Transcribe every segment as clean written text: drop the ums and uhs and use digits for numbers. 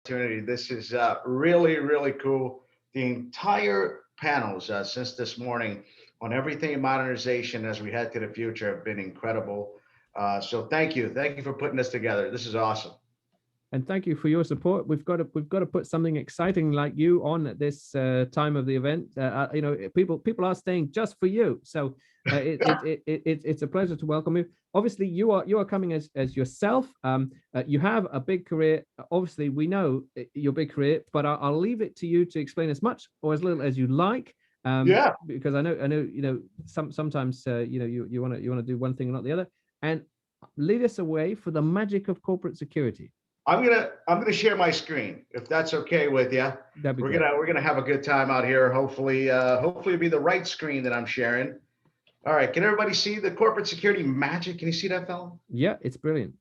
opportunity. This is really, really cool. The entire panels since this morning on everything in modernization as we head to the future have been incredible. So thank you. Thank you for putting this together. This is awesome. And thank you for your support. We've got to put something exciting like you on at this time of the event. People are staying just for you. So it's a pleasure to welcome you. Obviously, you are coming as yourself. You have a big career. Obviously, we know your big career, but I'll leave it to you to explain as much or as little as you like. Yeah. Because I know sometimes you want to do one thing and not the other. And lead us away for the magic of corporate security. I'm gonna share my screen if that's okay with you. That'd be We're great. gonna we're gonna have a good time out here. Hopefully it'll be the right screen that I'm sharing. All right, can everybody see the corporate security magic? Can you see that, fella? Yeah, it's brilliant.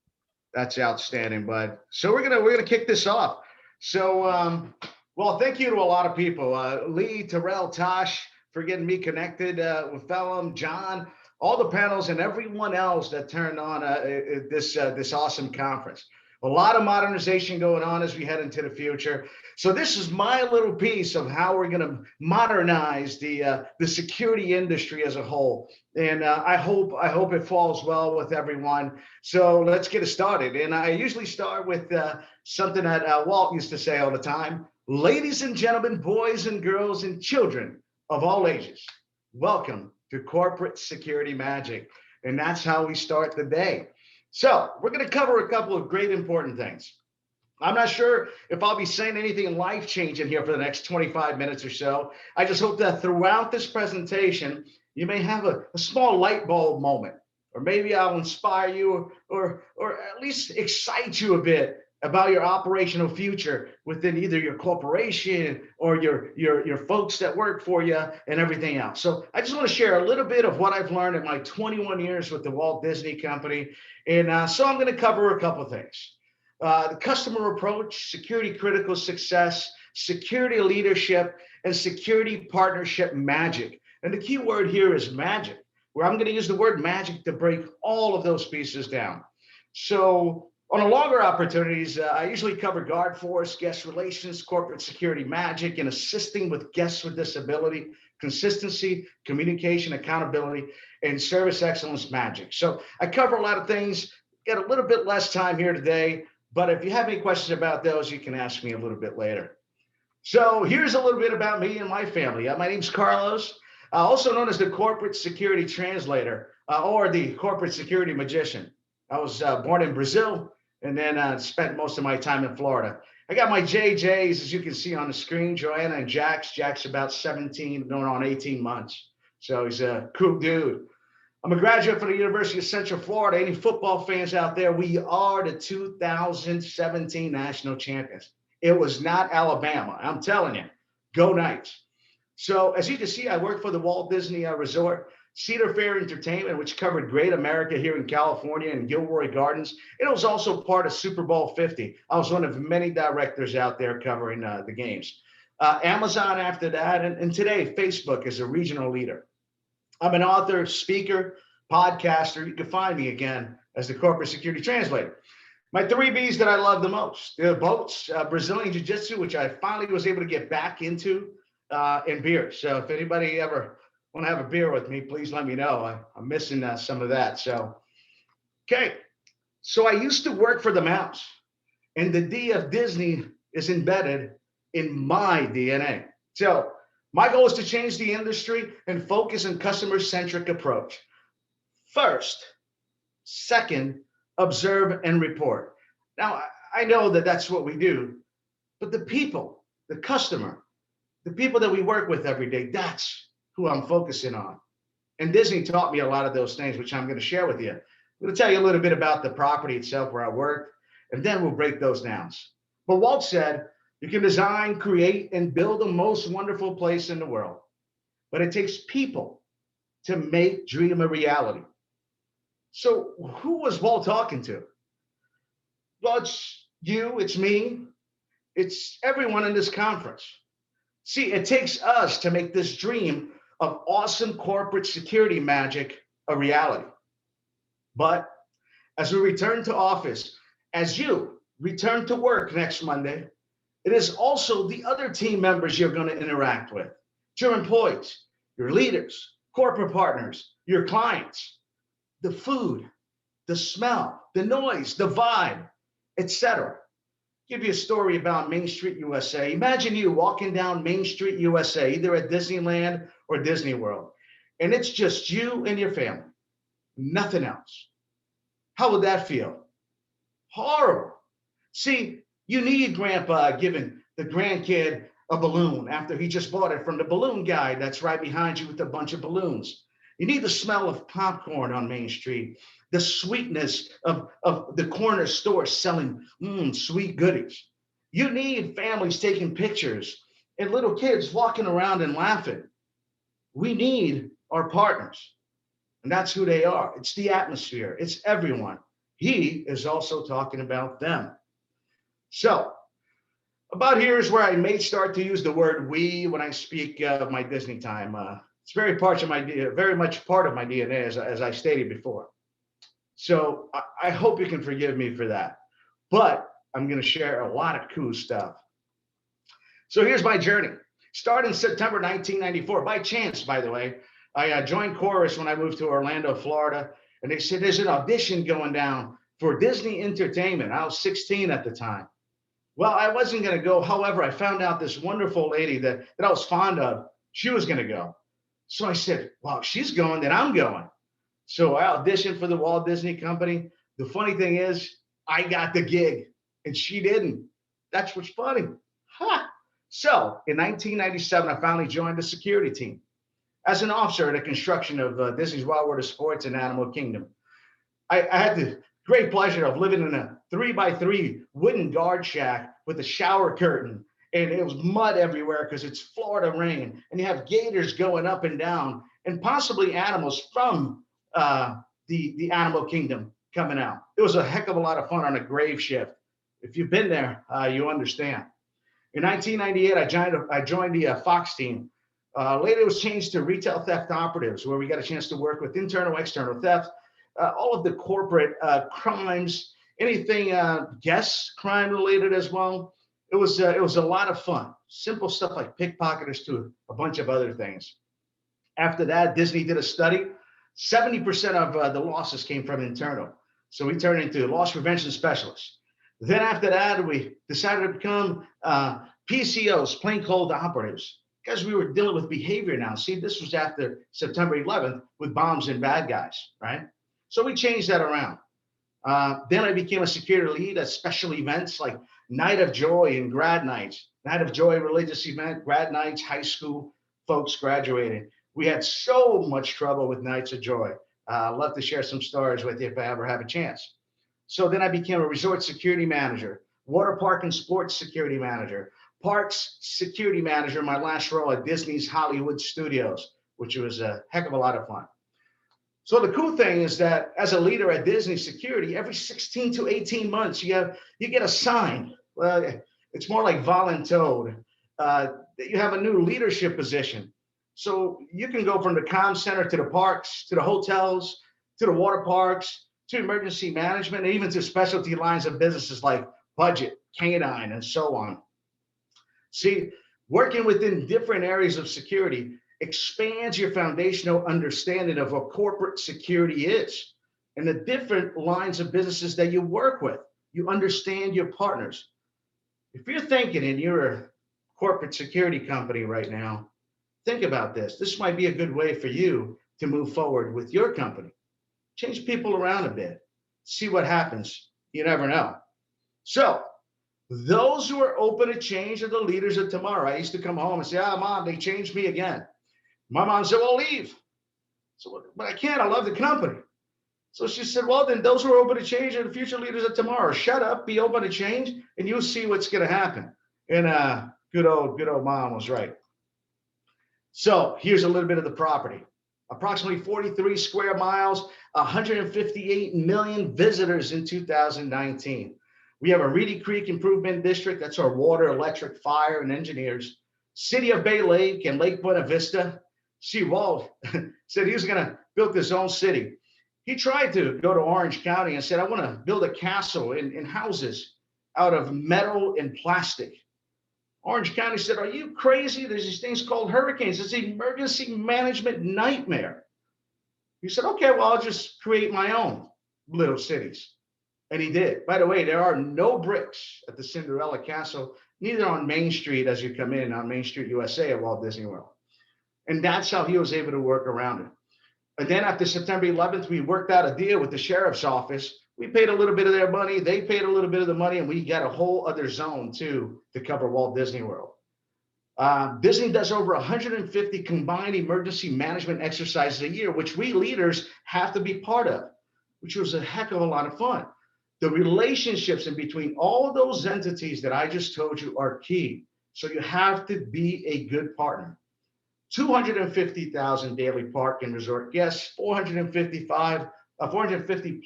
That's outstanding, bud. So we're gonna kick this off. So well, thank you to a lot of people. Lee, Terrell, Tosh for getting me connected with Phelan, John, all the panels, and everyone else that turned on this awesome conference. A lot of modernization going on as we head into the future. So this is my little piece of how we're going to modernize the security industry as a whole. And I hope it falls well with everyone. So let's get it started. And I usually start with something that Walt used to say all the time: ladies and gentlemen, boys and girls, and children of all ages, welcome to Corporate Security Magic. And that's how we start the day. So we're going to cover a couple of great important things. I'm not sure if I'll be saying anything life changing here for the next 25 minutes or so. I just hope that throughout this presentation, you may have a small light bulb moment, or maybe I'll inspire you or at least excite you a bit about your operational future within either your corporation or your folks that work for you and everything else. So I just want to share a little bit of what I've learned in my 21 years with the Walt Disney Company. And so I'm going to cover a couple of things. The customer approach, security critical success, security leadership, and security partnership magic. And the key word here is magic, where I'm going to use the word magic to break all of those pieces down. So on the longer opportunities, I usually cover guard force, guest relations, corporate security magic, and assisting with guests with disability, consistency, communication, accountability, and service excellence magic. So I cover a lot of things, get a little bit less time here today, but if you have any questions about those, you can ask me a little bit later. So here's a little bit about me and my family. My name's Carlos, also known as the Corporate Security Translator or the Corporate Security Magician. I was born in Brazil and then spent most of my time in Florida. I got my JJs, as you can see on the screen, Joanna and Jax. Jack's about 17, going on 18 months. So he's a cool dude. I'm a graduate from the University of Central Florida. Any football fans out there, we are the 2017 national champions. It was not Alabama. I'm telling you, go Knights. So as you can see, I work for the Walt Disney Resort, Cedar Fair Entertainment, which covered Great America here in California and Gilroy Gardens. It was also part of Super Bowl 50. I was one of many directors out there covering the games. Amazon after that, and today Facebook is a regional leader. I'm an author, speaker, podcaster. You can find me again as the Corporate Security Translator. My three B's that I love the most: the boats, Brazilian Jiu-Jitsu, which I finally was able to get back into, and beer. So if anybody ever want to have a beer with me, please let me know. I'm missing some of that. So, okay. So I used to work for the mouse, and the D of Disney is embedded in my DNA. So my goal is to change the industry and focus on customer-centric approach. First, second, observe and report. Now, I know that that's what we do, but the people, the customer, the people that we work with every day, that's who I'm focusing on. And Disney taught me a lot of those things, which I'm going to share with you. I'm going to tell you a little bit about the property itself where I work, and then we'll break those down. But Walt said, you can design, create, and build the most wonderful place in the world, but it takes people to make dream a reality. So who was Walt talking to? Well, it's you, it's me, it's everyone in this conference. See, it takes us to make this dream of awesome corporate security magic a reality. But as we return to office, as you return to work next Monday, It is also the other team members you're going to interact with, your employees, your leaders, corporate partners, your clients, the food, the smell, the noise, the vibe, etc. Give you a story about Main Street USA. Imagine you walking down Main Street USA, either at Disneyland or Disney World, and it's just you and your family, nothing else. How would that feel? Horrible. See, you need grandpa giving the grandkid a balloon after he just bought it from the balloon guy that's right behind you with a bunch of balloons. You need the smell of popcorn on Main Street, the sweetness of the corner store selling sweet goodies. You need families taking pictures and little kids walking around and laughing. We need our partners, and that's who they are. It's the atmosphere, it's everyone. He is also talking about them. So, about here is where I may start to use the word we when I speak of my Disney time. It's very much part of my DNA, as I stated before. So I hope you can forgive me for that. But I'm going to share a lot of cool stuff. So here's my journey. Started in September 1994, by chance, by the way. I joined Chorus when I moved to Orlando, Florida, and they said there's an audition going down for Disney Entertainment. I was 16 at the time. Well, I wasn't going to go. However, I found out this wonderful lady that I was fond of, she was going to go. So I said, well, she's going, then I'm going. So I auditioned for the Walt Disney Company. The funny thing is, I got the gig and she didn't. That's what's funny. Ha! So in 1997, I finally joined the security team as an officer at the construction of Disney's Wild World of Sports and Animal Kingdom. I had the great pleasure of living in a 3x3 wooden guard shack with a shower curtain, and it was mud everywhere because it's Florida rain, and you have gators going up and down, and possibly animals from the Animal Kingdom coming out. It was a heck of a lot of fun on a grave shift. If you've been there, you understand. In 1998, I joined the Fox team. Later, it was changed to retail theft operatives, where we got a chance to work with internal, external theft, all of the corporate crimes, anything guest crime related as well. It was a lot of fun. Simple stuff like pickpocketers to a bunch of other things. After that, Disney did a study. 70% of the losses came from internal. So we turned into loss prevention specialists. Then after that, we decided to become PCOs, plain cold operatives, because we were dealing with behavior now. See, this was after September 11th with bombs and bad guys, right? So we changed that around. Then I became a security lead at special events like Night of Joy and Grad Nights. Night of Joy religious event, Grad Nights, high school folks graduating. We had so much trouble with Nights of Joy. I'd love to share some stories with you if I ever have a chance. So then I became a resort security manager, water park and sports security manager, parks security manager, my last role at Disney's Hollywood Studios, which was a heck of a lot of fun. So the cool thing is that as a leader at Disney Security, every 16 to 18 months, you get assigned. Well, it's more like voluntold. You have a new leadership position. So you can go from the comm center to the parks, to the hotels, to the water parks, to emergency management, and even to specialty lines of businesses like budget, canine, and so on. See, working within different areas of security expands your foundational understanding of what corporate security is and the different lines of businesses that you work with. You understand your partners. If you're thinking and you're a corporate security company right now, think about this. This might be a good way for you to move forward with your company. Change people around a bit. See what happens. You never know. So, those who are open to change are the leaders of tomorrow. I used to come home and say, Mom, they changed me again. My mom said, well, leave. So, but I can't. I love the company. So she said, well, then those who are open to change are the future leaders of tomorrow. Shut up, be open to change, and you'll see what's going to happen. And good old mom was right. So here's a little bit of the property. Approximately 43 square miles, 158 million visitors in 2019. We have a Reedy Creek Improvement District. That's our water, electric, fire, and engineers. City of Bay Lake and Lake Buena Vista. See, Walt said he was going to build his own city. He tried to go to Orange County and said, I want to build a castle in houses out of metal and plastic. Orange County said, are you crazy? There's these things called hurricanes. It's an emergency management nightmare. He said, okay, well, I'll just create my own little cities. And he did. By the way, there are no bricks at the Cinderella Castle, neither on Main Street as you come in on Main Street, USA at Walt Disney World. And that's how he was able to work around it. And then after September 11th, we worked out a deal with the sheriff's office. We paid a little bit of their money. They paid a little bit of the money, and we got a whole other zone too to cover Walt Disney World. Disney does over 150 combined emergency management exercises a year, which we leaders have to be part of, which was a heck of a lot of fun. The relationships in between all of those entities that I just told you are key. So you have to be a good partner. 250,000 daily park and resort guests, 450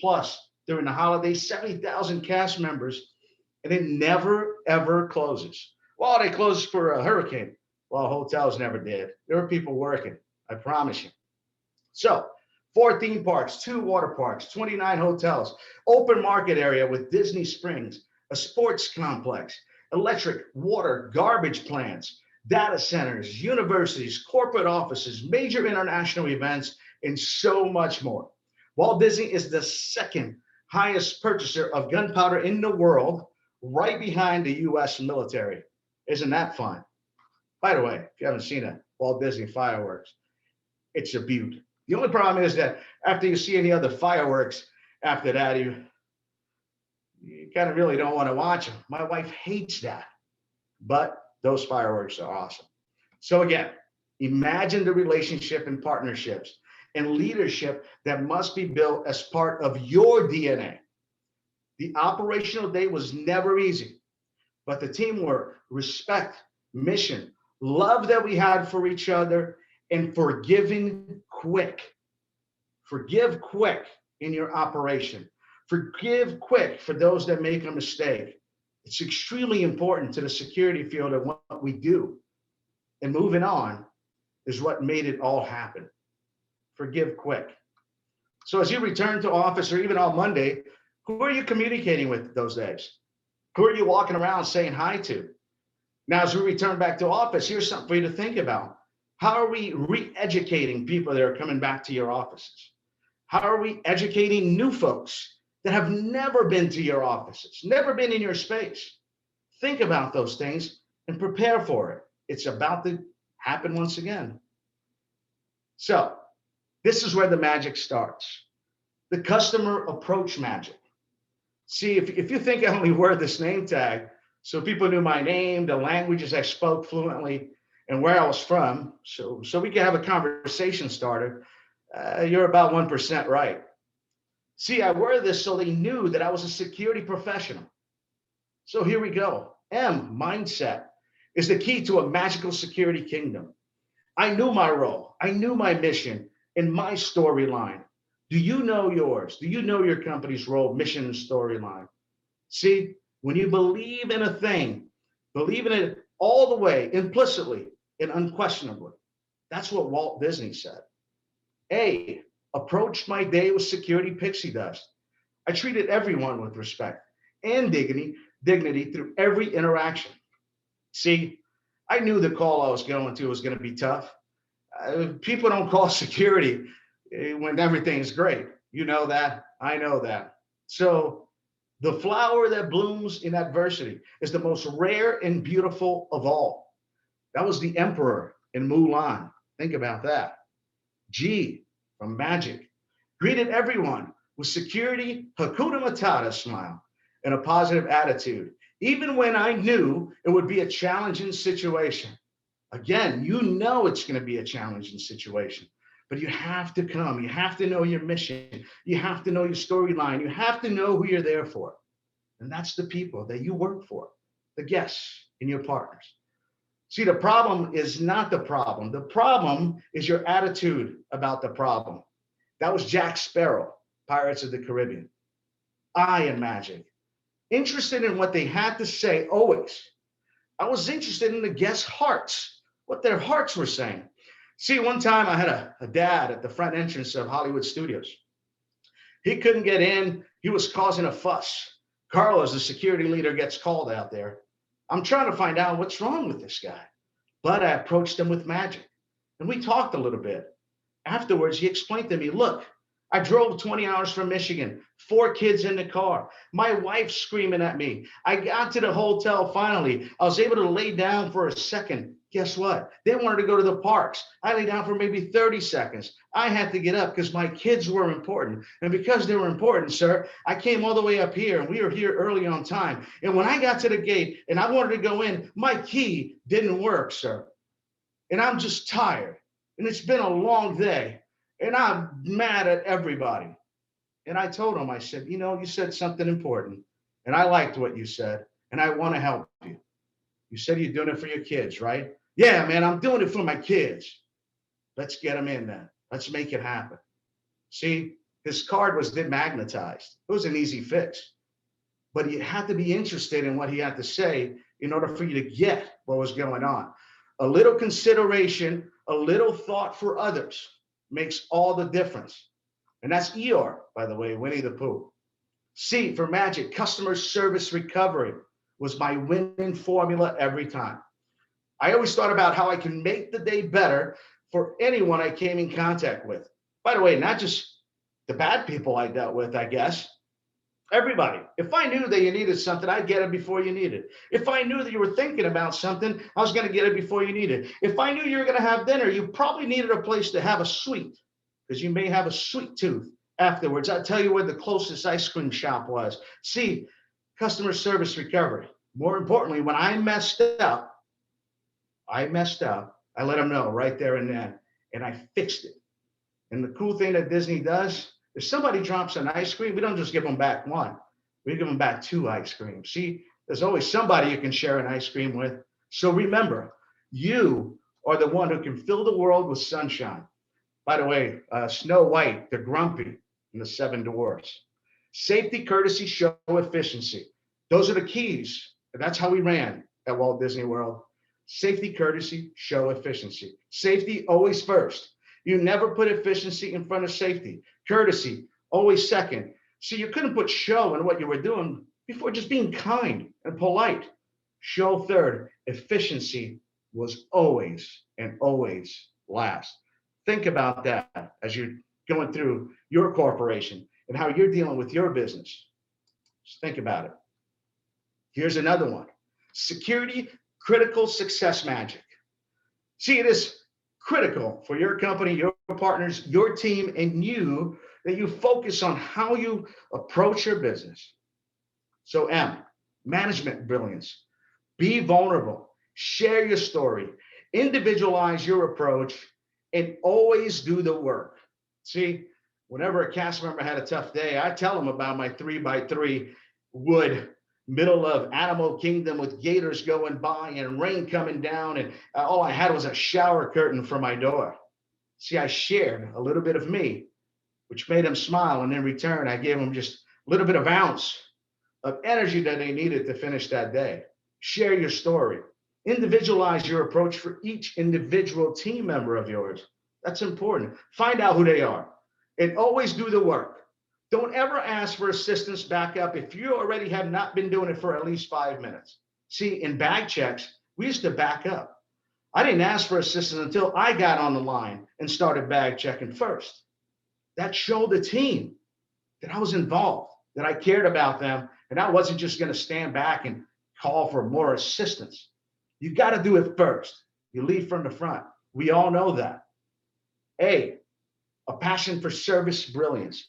plus during the holidays, 70,000 cast members, and it never, ever closes. Well, they closed for a hurricane. Well, hotels never did. There were people working, I promise you. So 4 theme parks, 2 water parks, 29 hotels, open market area with Disney Springs, a sports complex, electric, water, garbage plants, data centers, universities, corporate offices, major international events, and so much more. Walt Disney is the second highest purchaser of gunpowder in the world, right behind the US military. Isn't that fun? By the way, if you haven't seen a Walt Disney fireworks, it's a beaut. The only problem is that after you see any other fireworks, after that, you kind of really don't want to watch them. My wife hates that, but those fireworks are awesome. So again, imagine the relationship and partnerships and leadership that must be built as part of your DNA. The operational day was never easy, but the teamwork, respect, mission, love that we had for each other, and forgiving quick. Forgive quick in your operation. Forgive quick for those that make a mistake. It's extremely important to the security field of what we do. And moving on is what made it all happen. Forgive quick. So as you return to office or even on Monday, who are you communicating with those days? Who are you walking around saying hi to? Now, as we return back to office, here's something for you to think about. How are we re-educating people that are coming back to your offices? How are we educating new folks that have never been to your offices, never been in your space? Think about those things and prepare for it. It's about to happen once again. So this is where the magic starts. The customer approach magic. See, if you think I only wore this name tag, so people knew my name, the languages I spoke fluently, and where I was from, so we could have a conversation started, you're about 1% right. See, I wore this so they knew that I was a security professional. So here we go. M, mindset, is the key to a magical security kingdom. I knew my role. I knew my mission and my storyline. Do you know yours? Do you know your company's role, mission, and storyline? See, when you believe in a thing, believe in it all the way, implicitly and unquestionably. That's what Walt Disney said. A, approached my day with security pixie dust. I treated everyone with respect and dignity through every interaction. See, I knew the call I was going to was going to be tough. People don't call security when everything's great. You know that. I know that. So the flower that blooms in adversity is the most rare and beautiful of all. That was the emperor in Mulan. Think about that. G, from magic, greeted everyone with security, Hakuna Matata smile, and a positive attitude, even when I knew it would be a challenging situation. Again, you know it's going to be a challenging situation, but you have to come. You have to know your mission. You have to know your storyline. You have to know who you're there for. And that's the people that you work for, the guests and your partners. See, the problem is not the problem. The problem is your attitude about the problem. That was Jack Sparrow, Pirates of the Caribbean. I am magic. Interested in what they had to say always. I was interested in the guests' hearts, what their hearts were saying. See, one time I had a dad at the front entrance of Hollywood Studios. He couldn't get in. He was causing a fuss. Carlos, the security leader, gets called out there. I'm trying to find out what's wrong with this guy. But I approached him with magic and we talked a little bit. Afterwards, he explained to me, look, I drove 20 hours from Michigan, 4 kids in the car, my wife screaming at me. I got to the hotel finally. I was able to lay down for a second. Guess what? They wanted to go to the parks. I lay down for maybe 30 seconds. I had to get up because my kids were important. And because they were important, sir, I came all the way up here and we were here early on time. And when I got to the gate and I wanted to go in, my key didn't work, sir. And I'm just tired. And it's been a long day. And I'm mad at everybody. And I told him, I said, you said something important. And I liked what you said. And I want to help you. You said you're doing it for your kids, right? Yeah, man, I'm doing it for my kids. Let's get them in then. Let's make it happen. See, his card was demagnetized. It was an easy fix. But you had to be interested in what he had to say in order for you to get what was going on. A little consideration, a little thought for others makes all the difference. And that's Eeyore, by the way, Winnie the Pooh. C for magic, customer service recovery was my winning formula every time. I always thought about how I can make the day better for anyone I came in contact with. By the way, not just the bad people I dealt with, I guess. Everybody. If I knew that you needed something, I'd get it before you needed it. If I knew that you were thinking about something, I was going to get it before you needed it. If I knew you were going to have dinner, you probably needed a place to have a sweet, because you may have a sweet tooth afterwards. I'll tell you where the closest ice cream shop was. See, customer service recovery. More importantly, when I messed up, I let them know right there and then, and I fixed it. And the cool thing that Disney does, if somebody drops an ice cream, we don't just give them back one. We give them back 2 ice creams. See, there's always somebody you can share an ice cream with. So remember, you are the one who can fill the world with sunshine. By the way, Snow White, the Grumpy, and the 7 Dwarfs. Safety, courtesy, show efficiency. Those are the keys. And that's how we ran at Walt Disney World. Safety, courtesy, show efficiency. Safety always first. You never put efficiency in front of safety. Courtesy, always second. So you couldn't put show in what you were doing before just being kind and polite. Show third. Efficiency was always and always last. Think about that as you're going through your corporation and how you're dealing with your business. Just think about it. Here's another one. Security, critical success magic. See, it is critical for your company, your partners, your team, and you that you focus on how you approach your business. So M, management brilliance. Be vulnerable. Share your story. Individualize your approach and always do the work. See, whenever a cast member had a tough day, I tell them about my 3x3 wood middle of Animal Kingdom with gators going by and rain coming down, and all I had was a shower curtain for my door. See, I shared a little bit of me, which made them smile, and in return, I gave them just a little bit of ounce of energy that they needed to finish that day. Share your story. Individualize your approach for each individual team member of yours. That's important. Find out who they are and always do the work. Don't ever ask for assistance back up if you already have not been doing it for at least 5 minutes. See, in bag checks, we used to back up. I didn't ask for assistance until I got on the line and started bag checking first. That showed the team that I was involved, that I cared about them, and I wasn't just going to stand back and call for more assistance. You got to do it first. You lead from the front. We all know that. A passion for service brilliance.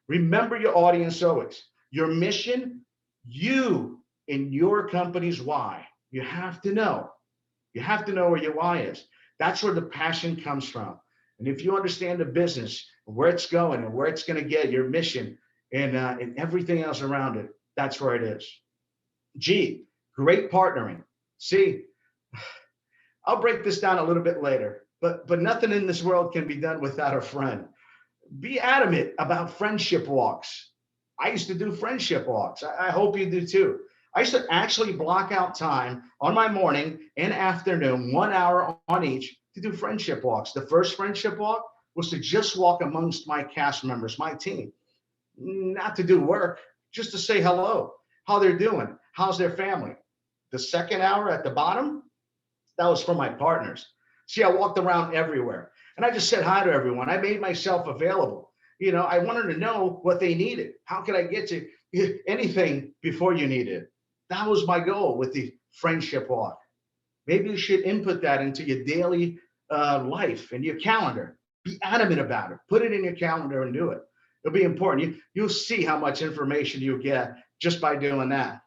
Remember your audience always. Your mission, you and your company's why. You have to know. You have to know where your why is. That's where the passion comes from. And if you understand the business, where it's going and where it's going to get, your mission and everything else around it, that's where it is. G, great partnering. See, I'll break this down a little bit later, but nothing in this world can be done without a friend. Be adamant about friendship walks. I used to do friendship walks. I hope you do too. I used to actually block out time on my morning and afternoon, 1 hour on each, to do friendship walks. The first friendship walk was to just walk amongst my cast members, my team, not to do work, just to say hello, how they're doing, how's their family. The second hour at the bottom, that was for my partners. See, I walked around everywhere and I just said hi to everyone. I made myself available. You know, I wanted to know what they needed. How could I get to anything before you need it? That was my goal with the friendship walk. Maybe you should input that into your daily life and your calendar. Be adamant about it. Put it in your calendar and do it. It'll be important. You'll see how much information you get just by doing that.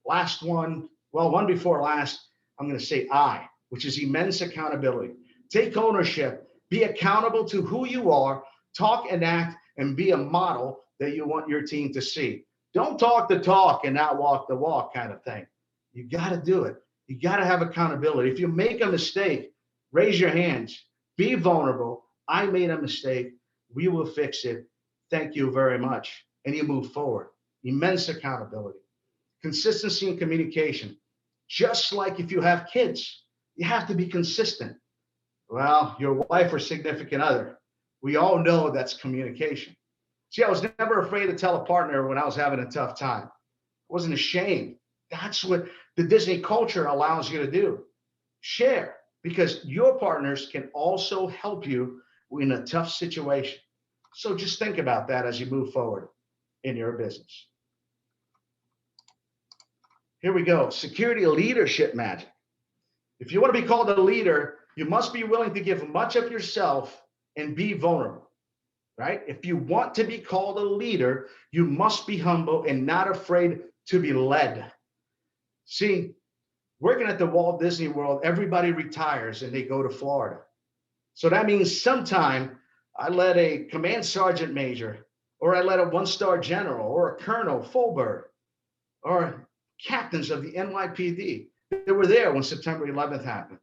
Last one, well, one before last, I'm going to say I, which is immense accountability. Take ownership. Be accountable to who you are. Talk and act and be a model that you want your team to see. Don't talk the talk and not walk the walk kind of thing. You got to do it. You got to have accountability. If you make a mistake, raise your hands. Be vulnerable. I made a mistake. We will fix it. Thank you very much. And you move forward. Immense accountability. Consistency and communication. Just like if you have kids, you have to be consistent. Well, your wife or significant other, we all know that's communication. See, I was never afraid to tell a partner when I was having a tough time. I wasn't ashamed. That's what the Disney culture allows you to do. Share, because your partners can also help you in a tough situation. So just think about that as you move forward in your business. Here we go. Security leadership magic. If you want to be called a leader, you must be willing to give much of yourself and be vulnerable, right? If you want to be called a leader, you must be humble and not afraid to be led. See, working at the Walt Disney World, everybody retires and they go to Florida. So that means sometime I led a command sergeant major, or I led a one-star general, or a colonel, full bird, or captains of the NYPD. They were there when September 11th happened.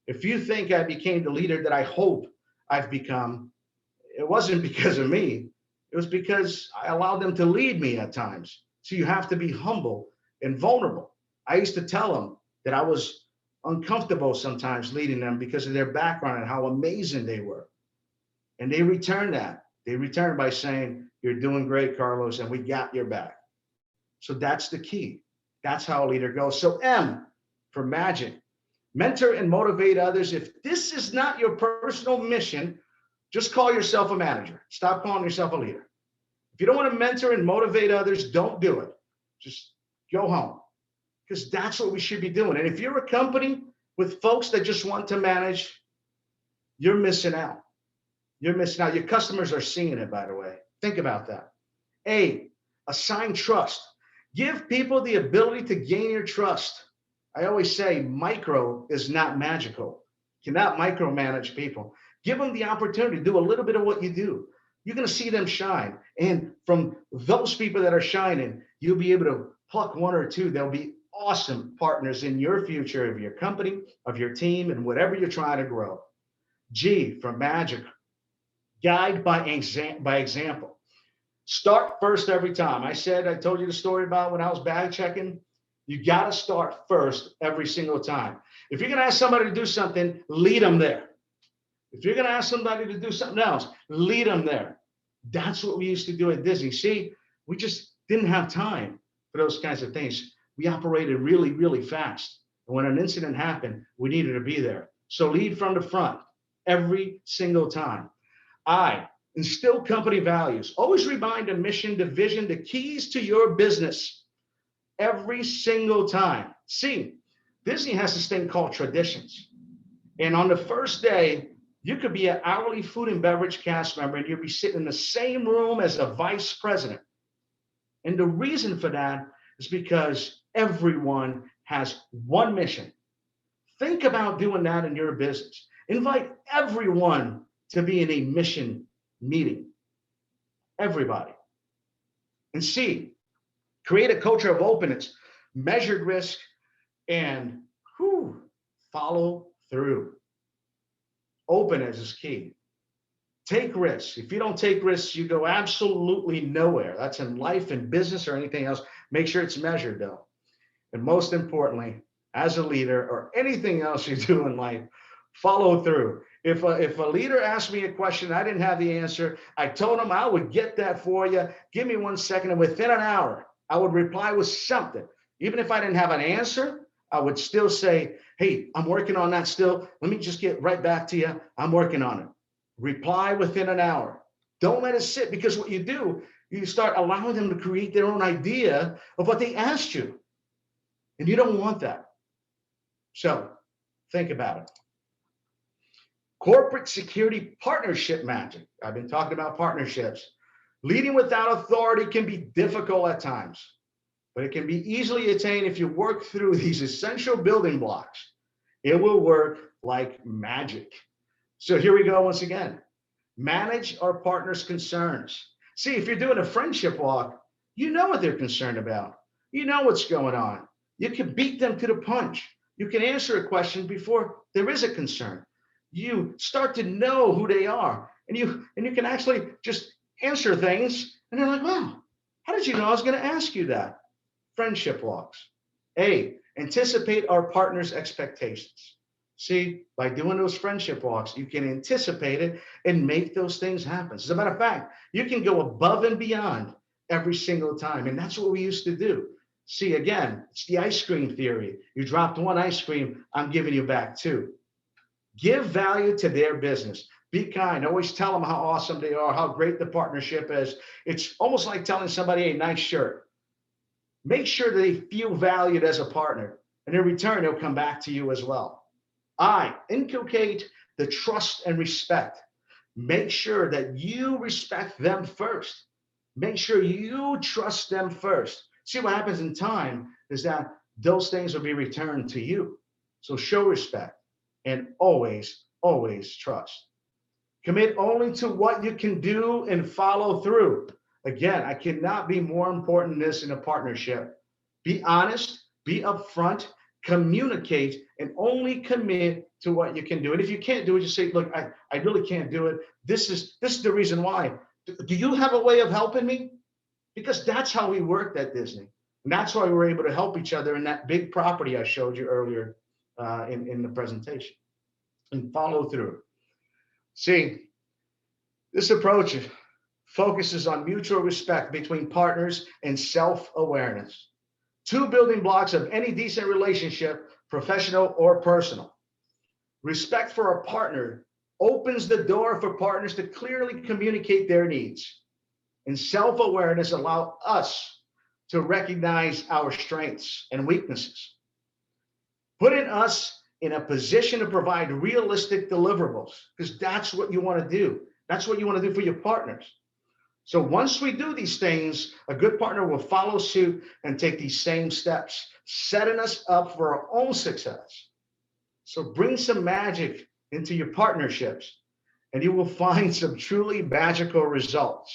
If you think I became the leader that I hope I've become, it wasn't because of me. It was because I allowed them to lead me at times. So you have to be humble and vulnerable. I used to tell them that I was uncomfortable sometimes leading them because of their background and how amazing they were. And they returned that. They returned by saying, "You're doing great, Carlos, and we got your back." So that's the key. That's how a leader goes. So M for magic. Mentor and motivate others. If this is not your personal mission, just call yourself a manager. Stop calling yourself a leader. If you don't want to mentor and motivate others, don't do it. Just go home, because that's what we should be doing. And if you're a company with folks that just want to manage, you're missing out. You're missing out. Your customers are seeing it, by the way. Think about that. A, assign trust. Give people the ability to gain your trust. I always say micro is not magical. You cannot micromanage people. Give them the opportunity to do a little bit of what you do. You're going to see them shine. And from those people that are shining, you'll be able to pluck one or two. They'll be awesome partners in your future, of your company, of your team, and whatever you're trying to grow. G for magic. Guide by example. Start first every time. I told you the story about when I was bag checking. You got to start first every single time. If you're going to ask somebody to do something, lead them there. If you're going to ask somebody to do something else, lead them there. That's what we used to do at Disney. See, we just didn't have time for those kinds of things. We operated really, really fast. And when an incident happened, we needed to be there. So lead from the front every single time. I, instill company values. Always remind the mission, the vision, the keys to your business every single time. See, Disney has this thing called traditions. And on the first day, you could be an hourly food and beverage cast member and you'll be sitting in the same room as a vice president. And the reason for that is because everyone has one mission. Think about doing that in your business. Invite everyone to be in a mission meeting. Everybody. And C, create a culture of openness, measured risk, and follow through. Openness is key. Take risks. If you don't take risks, you go absolutely nowhere. That's in life and business or anything else. Make sure it's measured, though. And most importantly, as a leader or anything else you do in life, follow through. If a leader asked me a question, I didn't have the answer, I told him I would get that for you. Give me 1 second. And within an hour, I would reply with something. Even if I didn't have an answer, I would still say, hey, I'm working on that still. Let me just get right back to you. I'm working on it. Reply within an hour. Don't let it sit, because what you do, you start allowing them to create their own idea of what they asked you. And you don't want that. So think about it. Corporate security partnership magic. I've been talking about partnerships. Leading without authority can be difficult at times, but it can be easily attained if you work through these essential building blocks. It will work like magic. So here we go once again. Manage our partner's concerns. See, if you're doing a friendship walk, you know what they're concerned about. You know what's going on. You can beat them to the punch. You can answer a question before there is a concern. You start to know who they are, and you can actually just answer things, and they're like, wow, how did you know I was going to ask you that? Friendship walks. A, anticipate our partner's expectations. See, by doing those friendship walks, you can anticipate it and make those things happen. As a matter of fact, you can go above and beyond every single time. And that's what we used to do. See, again, it's the ice cream theory. You dropped one ice cream, I'm giving you back two. Give value to their business. Be kind. Always tell them how awesome they are, how great the partnership is. It's almost like telling somebody, hey, nice shirt. Make sure they feel valued as a partner. And in return, they'll come back to you as well. I inculcate the trust and respect. Make sure that you respect them first. Make sure you trust them first. See, what happens in time is that those things will be returned to you. So show respect and always, always trust. Commit only to what you can do and follow through. Again, I cannot be more important than this in a partnership. Be honest, be upfront, communicate, and only commit to what you can do. And if you can't do it, just say, look, I really can't do it. This is the reason why. Do you have a way of helping me? Because that's how we worked at Disney. And that's why we were able to help each other in that big property I showed you earlier in the presentation. And follow through. See, this approach focuses on mutual respect between partners and self-awareness. Two building blocks of any decent relationship, professional or personal. Respect for a partner opens the door for partners to clearly communicate their needs. And self-awareness allows us to recognize our strengths and weaknesses, putting us in a position to provide realistic deliverables, because that's what you want to do. That's what you want to do for your partners. So once we do these things, a good partner will follow suit and take these same steps, setting us up for our own success. So bring some magic into your partnerships, and you will find some truly magical results.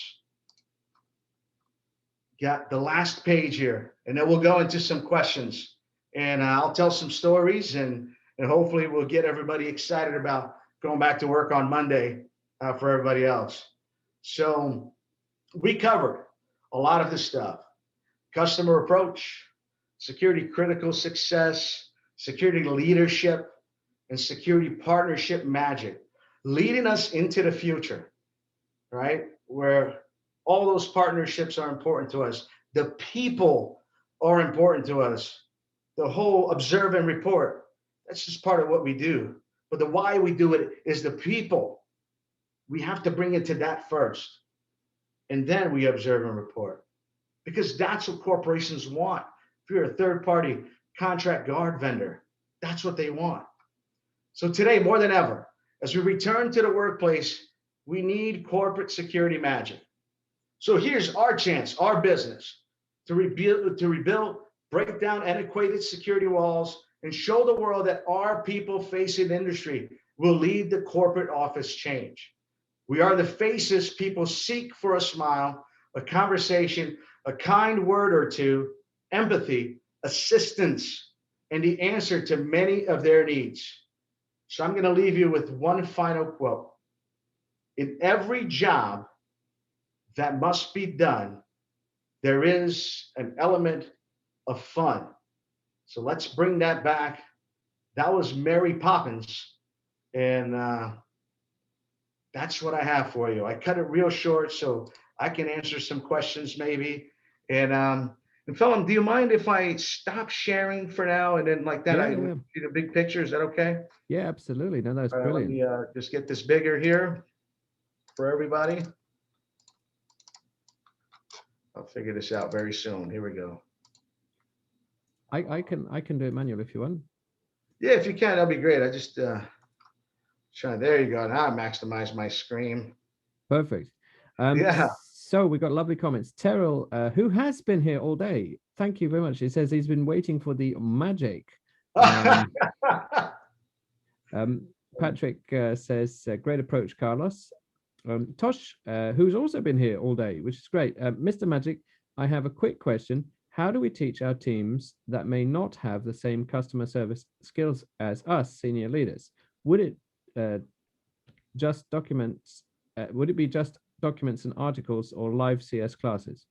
Got the last page here, and then we'll go into some questions, and I'll tell some stories, and hopefully we'll get everybody excited about going back to work on Monday for everybody else. So we covered a lot of this stuff: customer approach, security critical success, security leadership, and security partnership magic, leading us into the future, right? Where all those partnerships are important to us. The people are important to us. The whole observe and report, that's just part of what we do. But the why we do it is the people. We have to bring it to that first. And then we observe and report, because that's what corporations want. If you're a third party contract guard vendor, that's what they want. So today, more than ever, as we return to the workplace, we need corporate security magic. So here's our chance, our business, to rebuild, break down antiquated security walls, and show the world that our people-facing industry will lead the corporate office change. We are the faces people seek for: a smile, a conversation, a kind word or two, empathy, assistance, and the answer to many of their needs. So I'm going to leave you with one final quote. In every job that must be done, there is an element of fun. So let's bring that back. That was Mary Poppins. And that's what I have for you. I cut it real short so I can answer some questions maybe. And And Phelan, do you mind if I stop sharing for now and then like that Yeah, I yeah, see the big picture? Is that okay? yeah, absolutely. No, that's Let brilliant. me just get this bigger here for everybody. I'll figure this out very soon. Here we go. I can do it manual if you want. Yeah, if you can, that'll be great. I just try. There you go. Now I maximize my screen. Perfect. Yeah. So we got lovely comments. Terrell, who has been here all day, thank you very much. He says he's been waiting for the magic. Um, Patrick says, great approach, Carlos. Tosh, who's also been here all day, which is great. Mr. Magic, I have a quick question. How do we teach our teams that may not have the same customer service skills as us senior leaders? Would it uh, just documents? Would it be just documents and articles or live CS classes?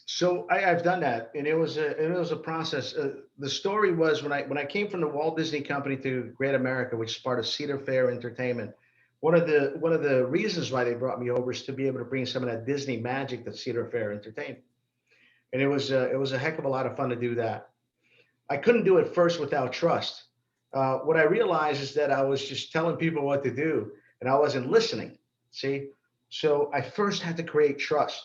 So I've done that, and it was a process. The story was when I came from the Walt Disney Company to Great America, which is part of Cedar Fair Entertainment. One of the reasons why they brought me over is to be able to bring some of that Disney magic that Cedar Fair Entertainment, and it was a heck of a lot of fun to do that. I couldn't do it first without trust. What I realized is that I was just telling people what to do, and I wasn't listening. See, so I first had to create trust.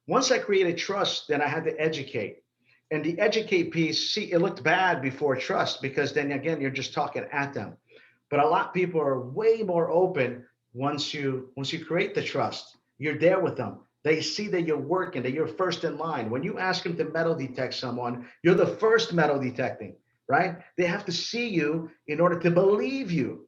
Once I created trust, then I had to educate. And the educate piece, see, it looked bad before trust because then again, you're just talking at them. But a lot of people are way more open once you create the trust. You're there with them. They see that you're working, that you're first in line. When you ask them to metal detect someone, you're the first metal detecting, right? They have to see you in order to believe you.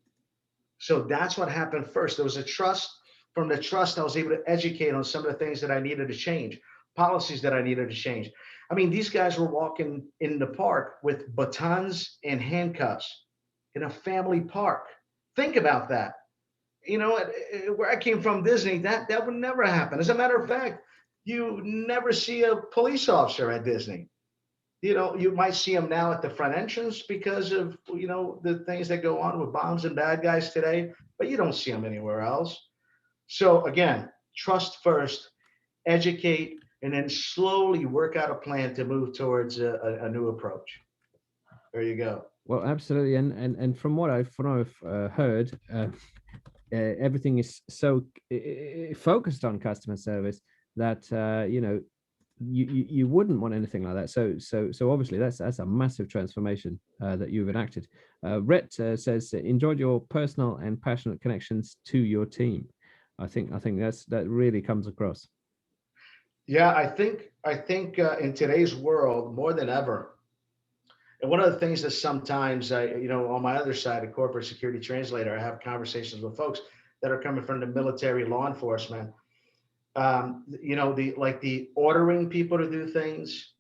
So that's what happened first. There was a trust. From the trust, I was able to educate on some of the things that I needed to change, policies that I needed to change. I mean, these guys were walking in the park with batons and handcuffs in a family park. Think about that. Where I came from, Disney, that would never happen. As a matter of fact, you never see a police officer at Disney. You might see them now at the front entrance because of the things that go on with bombs and bad guys today, but you don't see them anywhere else. So again, trust first, educate, and then slowly work out a plan to move towards a new approach. There you go. Well, absolutely, and from what I've heard, everything is so focused on customer service that you wouldn't want anything like that. So obviously that's a massive transformation that you've enacted. Rhett says enjoyed your personal and passionate connections to your team. I think that really comes across. Yeah, I think in today's world more than ever. And one of the things that sometimes on my other side, a corporate security translator, I have conversations with folks that are coming from the military, law enforcement. The ordering people to do things,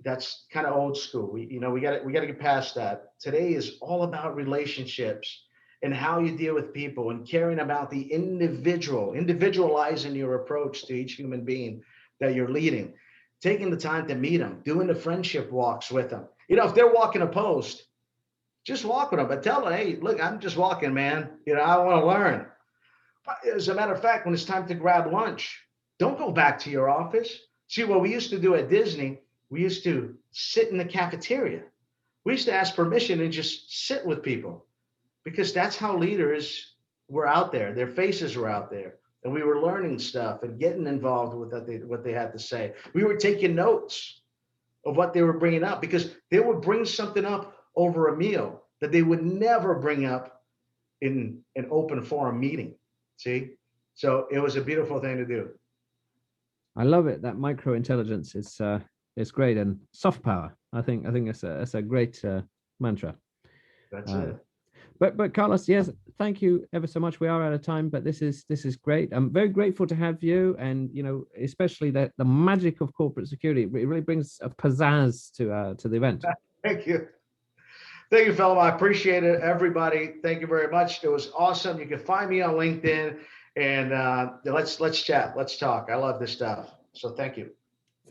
that's kind of old school. We got to get past that. Today is all about relationships and how you deal with people and caring about the individual, individualizing your approach to each human being that you're leading, taking the time to meet them, doing the friendship walks with them. If they're walking a post, just walk with them, but tell them, hey, look, I'm just walking, man. I want to learn. As a matter of fact, when it's time to grab lunch, don't go back to your office. See, what we used to do at Disney, we used to sit in the cafeteria. We used to ask permission and just sit with people because that's how leaders were out there. Their faces were out there. And we were learning stuff and getting involved with what they had to say. We were taking notes of what they were bringing up because they would bring something up over a meal that they would never bring up in an open forum meeting. See? So it was a beautiful thing to do. I love it. That micro intelligence is great, and soft power. I think it's a great mantra. That's Uh, it. but Carlos, yes, thank you ever so much. We are out of time, but this is great. I'm very grateful to have you, and especially the magic of corporate security. It really brings a pizzazz to the event. Thank you. Thank you, fellow. I appreciate it. Everybody, thank you very much. It was awesome. You can find me on LinkedIn and let's chat. Let's talk. I love this stuff. So thank you.